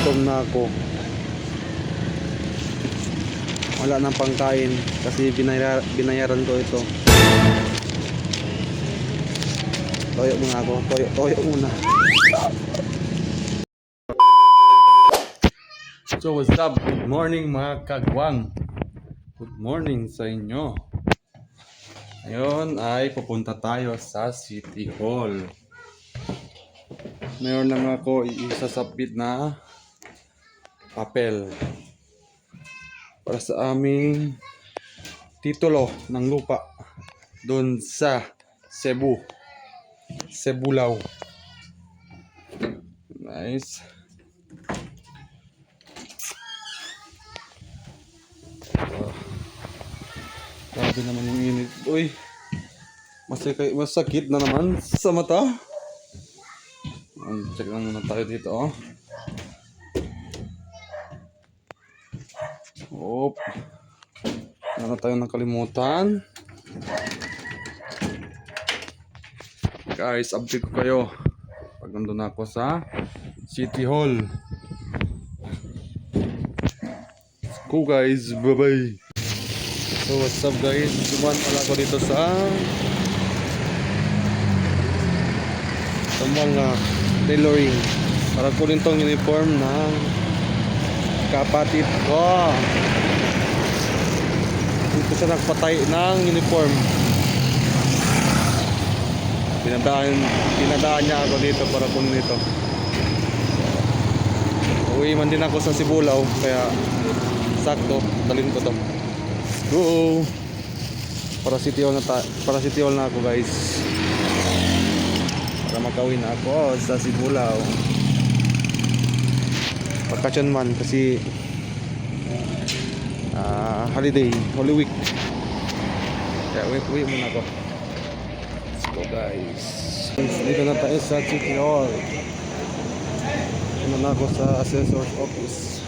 Gutom na ako. Wala nang pangkain kasi binayaran ko ito. Toyo muna ako. Toyo muna. So what's up? Good morning mga kagwang. Good morning sa inyo. Ngayon ay pupunta tayo sa City Hall. Mayroon lang ako isasabit na papel para sa aming titulo ng lupa doon sa Cebu. Cebulao. Nice. Grabe naman yung init. Uy, masakit na naman sa mata. Check lang muna tayo dito. Oh. Wala na tayong nakalimutan. Guys, update ko kayo pag nandun ako sa City Hall. Let's go guys, bye bye. So what's up guys, dumaan pala ako dito sa mga tailoring para kunin tong uniform ng kapatid ko. Dito siya nagpatay ng uniform. Pinadaan niya ako dito para kunin ito. Uwi man din ako sa Cebulao kaya sakto dalhin ko to. Go! Para City Hall na ako guys. Para makauwi na ako sa Cebulao. Vacation man kasi holiday, Holy Week. Kaya uwi muna ako. Let's go guys. Dito na tayo sa City Hall. Dito na ako sa Assessor's Office.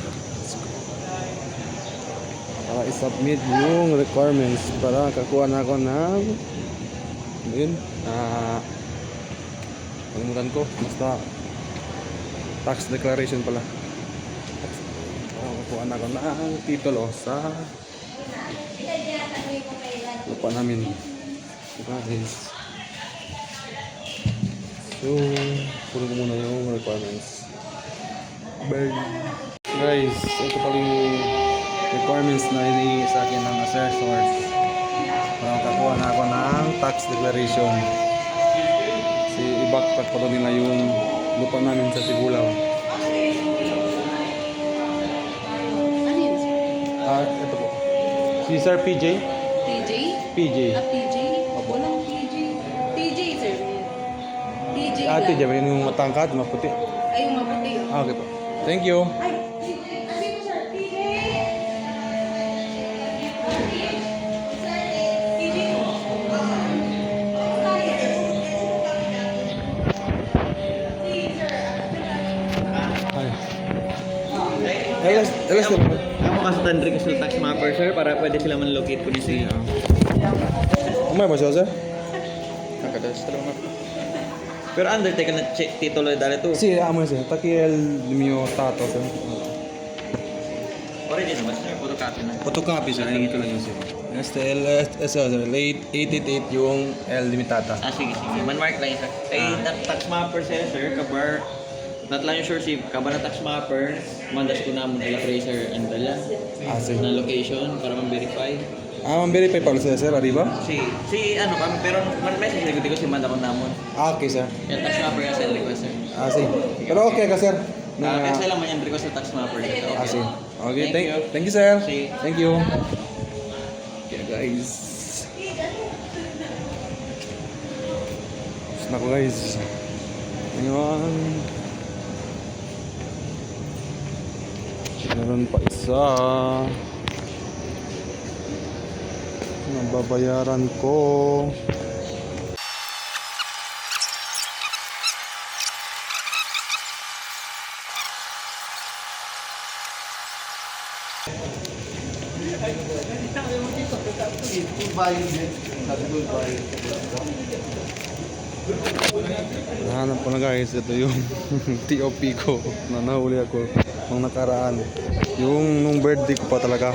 Para i-submit yung requirements para kakuha na ako ng yun, palimutan ko, basta tax declaration pala. Kakuha na ako ng titulo sa lupa namin guys. So puro ko muna yung requirements. Bye guys, ito pala yung requirements na hinihingi sa akin ng assessors para makakuha na ako ng tax declaration. Kasi i-backtrack pa nila yung lupa namin sa Cebulao. Ito po. Si Sir PJ? PJ? PJ. PJ? Opo. Walang PJ. PJ, sir. PJ Ate, lang. dyan yung matangkad, maputi. Ay, yung maputi. Okay po. Thank you. Ay, ano sir? PJ? Elas naman. Ako kasi tandri ko sa tax mapper sir para pwede sila man-locate po niya. Umay mo siya, sir? Nakadas talaga. Pero undertake na titulo dali to. Si, amo siya. Takiel mio tato, sir. Original ba sir? Photocopy na. Photocopy siya. Ayun ko lang yun, sir. Sir, late 888 yung L limitata. Sige. Man-mark lang yun sir. Ay, tax mapper sir, kabar. Not lang yung sure si kabar na tax mapper. Mandas ko na mo nila tracer and dala. Sige. Na location para ma-verify. Man-verify pa ulit sir, arriba? Si ano kami pero man-message na ko si Manda ko namon. Okay, sir. Yung tax mapper yung send request sir. Sige. Pero okay ka, sir? Kasi lang man yung request sa tax mapper. Okay. Sige. Okay, Thank you. thank you, sir. Sige. Thank you. Okay, guys. Tapos na ko, guys. Ngayon. Meron pa isa. Nababayaran ko. Nahanap ko na guys, ito yung TOP ko na nahuli ako. nung nakaraan. Yung nung birthday ko pa talaga.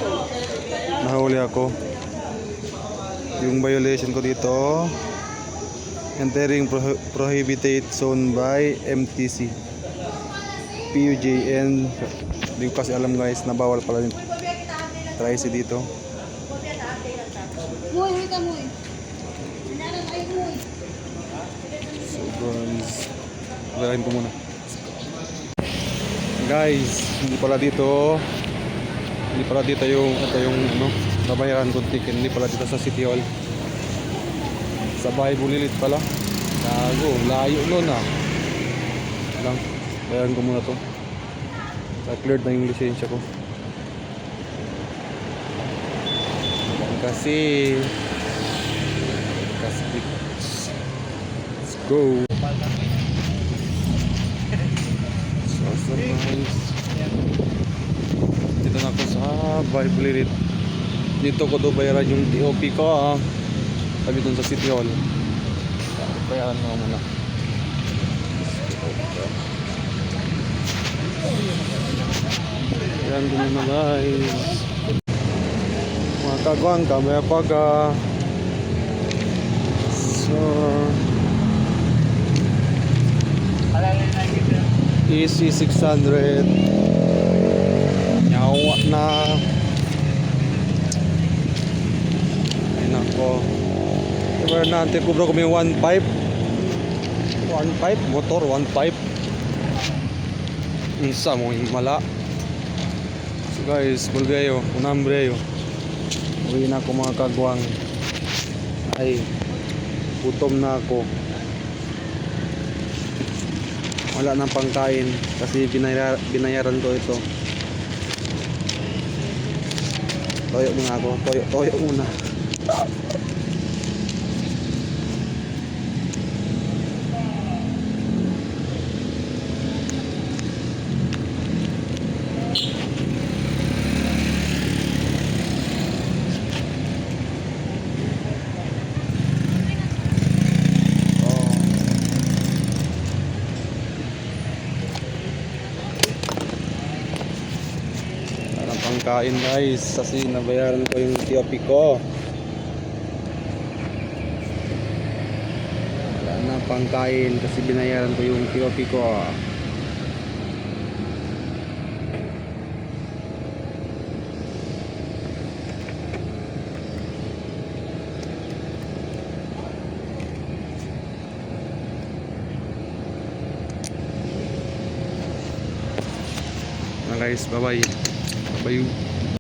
Nahuli ako. Yung violation ko dito. Entering prohibited zone by MTC. PUJN. Hindi ko kasi alam guys na bawal pala yung tricy dito. Muy, muy ka muy. Nanalo ay muy. So guys, gawin ko muna. Guys, hindi pala dito yung ito yung ano, babayaran kong ticket, hindi pala dito sa City Hall. Sa bahay Bulilit pala. Gago, layo nun ah. Lang, bayaran ko muna to. Cleared na yung lisensya ko. Kasi let's go. So nice. Dito na ako sa Bible. Dito ko do bayaran yung TOP ko ah. Sabi dun sa City Hall. Bayaran mo muna. Bayaran ko muna guys. Mga kagwang kami pag so easy 600 nyawa na ay nako diba nante kubro kami 1.5 motor 1.5 isa mo mala so guys bulgayo unambre yo uwi na ako mga kagwang ay gutom na ako wala nang pangkain kasi binayaran ko ito toyo muna ako toyo muna pangkain guys kasi nabayaran ko yung TOP ko wala na pangkain kasi binayaran ko yung TOP ko guys, bye bye.